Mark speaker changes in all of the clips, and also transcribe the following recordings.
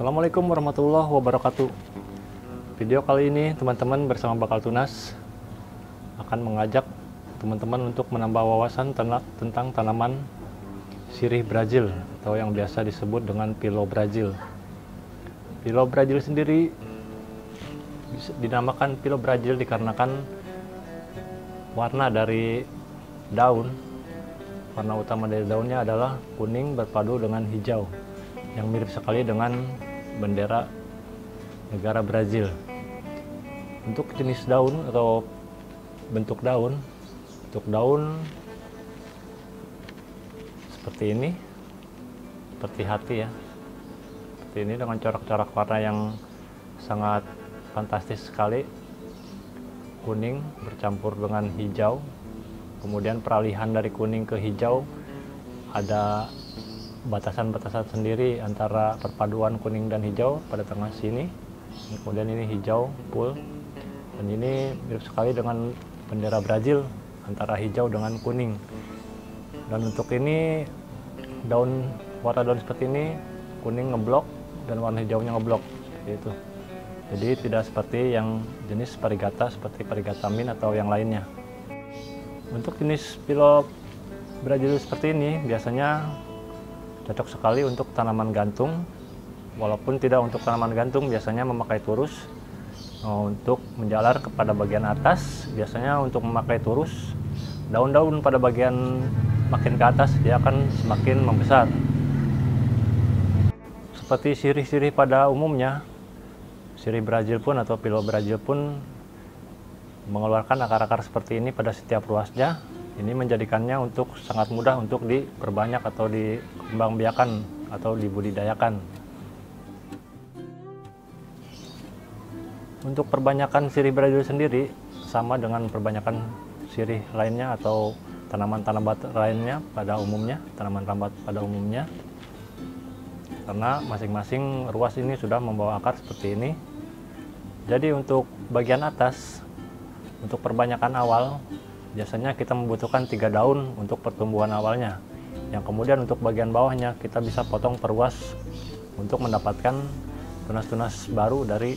Speaker 1: Assalamualaikum warahmatullahi wabarakatuh. Video kali ini teman-teman bersama Bakal Tunas akan mengajak teman-teman untuk menambah wawasan tentang tanaman sirih Brazil atau yang biasa disebut dengan Pilo Brazil. Pilo Brazil sendiri dinamakan Pilo Brazil dikarenakan warna dari daun. Warna utama dari daunnya adalah kuning berpadu dengan hijau, yang mirip sekali dengan bendera negara Brazil. Untuk jenis daun atau bentuk daun seperti ini, seperti hati ya, seperti ini dengan corak-corak warna yang sangat fantastis sekali, kuning bercampur dengan hijau, kemudian peralihan dari kuning ke hijau ada batasan-batasan sendiri antara perpaduan kuning dan hijau pada tengah sini. Kemudian ini hijau full, dan ini mirip sekali dengan bendera Brazil antara hijau dengan kuning. Dan untuk ini warna daun seperti ini, kuning ngeblok dan warna hijaunya ngeblok seperti itu. Jadi tidak seperti yang jenis Parigata seperti Parigata mint atau yang lainnya. Untuk jenis Pilo Brazil seperti ini biasanya cocok sekali untuk tanaman gantung, walaupun tidak untuk tanaman gantung, biasanya memakai turus. Untuk menjalar kepada bagian atas, biasanya untuk memakai turus, daun-daun pada bagian makin ke atas dia akan semakin membesar. Seperti sirih-sirih pada umumnya, sirih Brazil pun atau Pilo Brazil pun mengeluarkan akar-akar seperti ini pada setiap ruasnya. Ini menjadikannya untuk sangat mudah untuk diperbanyak atau dikembangbiakan atau dibudidayakan. Untuk perbanyakan sirih Brazil sendiri sama dengan perbanyakan sirih lainnya atau tanaman-tanaman lainnya pada umumnya, tanaman rambat pada umumnya. Karena masing-masing ruas ini sudah membawa akar seperti ini. Jadi untuk bagian atas, untuk perbanyakan awal, biasanya kita membutuhkan 3 daun untuk pertumbuhan awalnya, yang kemudian untuk bagian bawahnya kita bisa potong perluas untuk mendapatkan tunas-tunas baru dari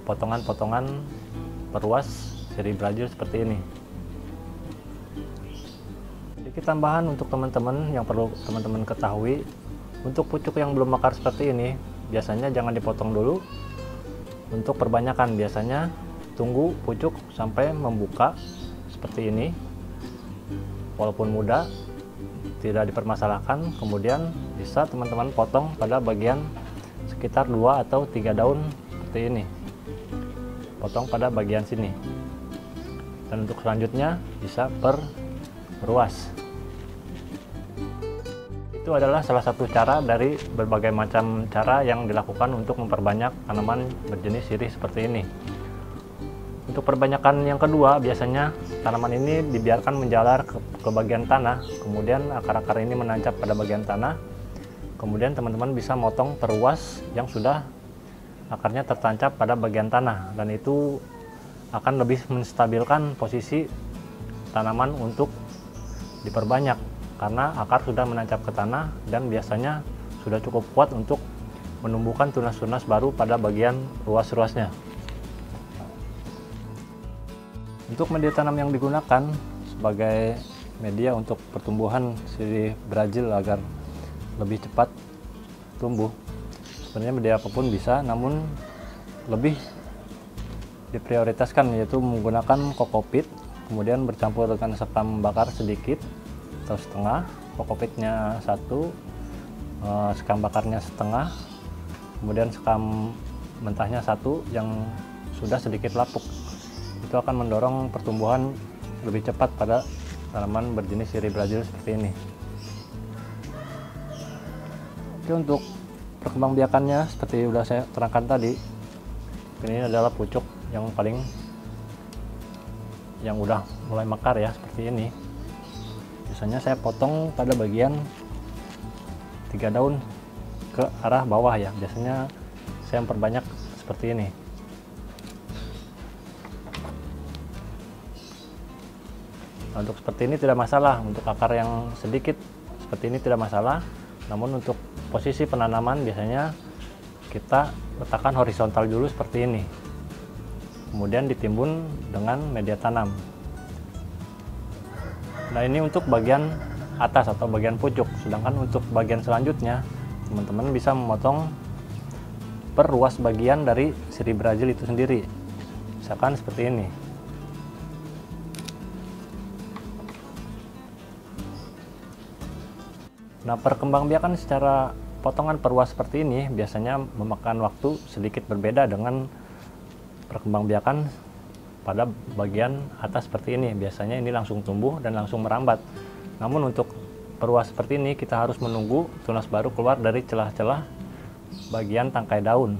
Speaker 1: potongan-potongan perluas sirih Brazil seperti ini. Sedikit tambahan untuk teman-teman yang perlu teman-teman ketahui, untuk pucuk yang belum mekar seperti ini biasanya jangan dipotong dulu. Untuk perbanyakan biasanya tunggu pucuk sampai membuka seperti ini, walaupun muda tidak dipermasalahkan. Kemudian bisa teman-teman potong pada bagian sekitar 2 atau 3 daun seperti ini, potong pada bagian sini. Dan untuk selanjutnya bisa per ruas. Itu adalah salah satu cara dari berbagai macam cara yang dilakukan untuk memperbanyak tanaman berjenis sirih seperti ini. Untuk perbanyakan yang kedua, biasanya tanaman ini dibiarkan menjalar ke bagian tanah, kemudian akar-akar ini menancap pada bagian tanah, kemudian teman-teman bisa motong perluas yang sudah akarnya tertancap pada bagian tanah, dan itu akan lebih menstabilkan posisi tanaman untuk diperbanyak, karena akar sudah menancap ke tanah dan biasanya sudah cukup kuat untuk menumbuhkan tunas-tunas baru pada bagian ruas-ruasnya. Untuk media tanam yang digunakan sebagai media untuk pertumbuhan sirih Brazil agar lebih cepat tumbuh, sebenarnya media apapun bisa, namun lebih diprioritaskan yaitu menggunakan kokopit, kemudian bercampur dengan sekam bakar sedikit atau setengah, kokopitnya 1, sekam bakarnya setengah, kemudian sekam mentahnya 1 yang sudah sedikit lapuk. Itu akan mendorong pertumbuhan lebih cepat pada tanaman berjenis sirih Brazil seperti ini. Oke, untuk perkembangbiakannya seperti sudah saya terangkan tadi, ini adalah pucuk yang udah mulai mekar ya, seperti ini. Biasanya saya potong pada bagian 3 daun ke arah bawah ya, biasanya saya memperbanyak seperti ini. Untuk seperti ini tidak masalah, untuk akar yang sedikit seperti ini tidak masalah, namun untuk posisi penanaman biasanya kita letakkan horizontal dulu seperti ini, kemudian ditimbun dengan media tanam. Nah, ini untuk bagian atas atau bagian pucuk, sedangkan untuk bagian selanjutnya teman-teman bisa memotong per ruas bagian dari sirih Brazil itu sendiri, misalkan seperti ini. Nah, perkembangbiakan secara potongan per ruas seperti ini biasanya memakan waktu sedikit berbeda dengan perkembangbiakan pada bagian atas seperti ini. Biasanya ini langsung tumbuh dan langsung merambat. Namun untuk perluas seperti ini kita harus menunggu tunas baru keluar dari celah-celah bagian tangkai daun,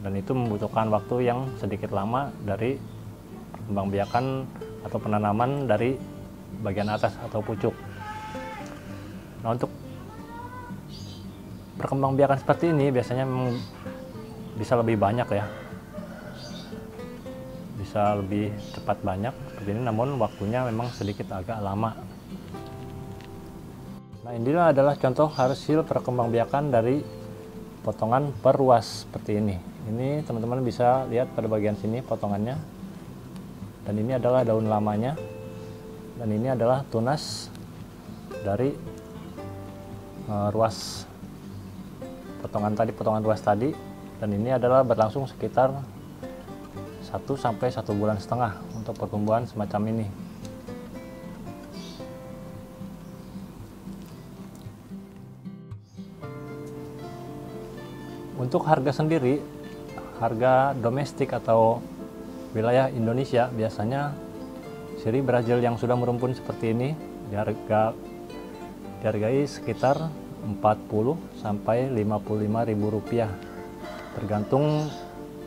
Speaker 1: dan itu membutuhkan waktu yang sedikit lama dari perkembangbiakan atau penanaman dari bagian atas atau pucuk. Nah, untuk perkembangbiakan seperti ini biasanya bisa lebih banyak ya, bisa lebih cepat banyak seperti ini, namun waktunya memang sedikit agak lama. Nah, inilah adalah contoh hasil perkembangbiakan dari potongan per ruas seperti ini. Ini teman-teman bisa lihat pada bagian sini potongannya, dan ini adalah daun lamanya, dan ini adalah tunas dari ruas potongan ruas tadi, dan ini adalah berlangsung sekitar 1 sampai 1,5 bulan untuk pertumbuhan semacam ini. Untuk harga sendiri, harga domestik atau wilayah Indonesia, biasanya sirih Brazil yang sudah merumpun seperti ini dihargai sekitar 40 sampai 55 ribu rupiah, tergantung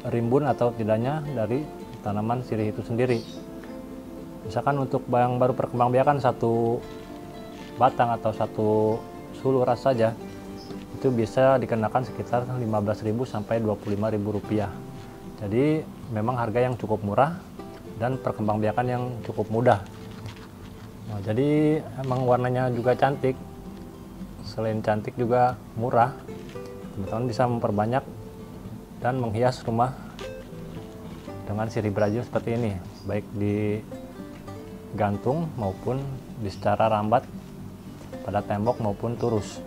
Speaker 1: rimbun atau tidaknya dari tanaman sirih itu sendiri. Misalkan untuk yang baru perkembangbiakan satu batang atau satu sulu ras saja, itu bisa dikenakan sekitar 15.000 sampai 25.000 rupiah. Jadi memang harga yang cukup murah dan perkembangbiakan yang cukup mudah. Nah, jadi emang warnanya juga cantik. Selain cantik juga murah. Teman-teman bisa memperbanyak dan menghias rumah dengan sirih Brazil seperti ini, baik di gantung maupun di secara rambat pada tembok maupun turus.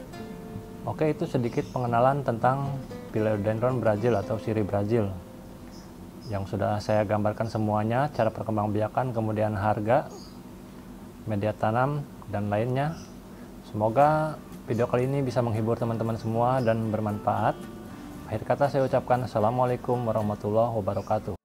Speaker 1: Oke, itu sedikit pengenalan tentang Philodendron Brazil atau sirih Brazil yang sudah saya gambarkan semuanya, cara perkembangbiakan, kemudian harga, media tanam, dan lainnya. Semoga video kali ini bisa menghibur teman-teman semua dan bermanfaat. Akhir kata saya ucapkan Assalamualaikum warahmatullahi wabarakatuh.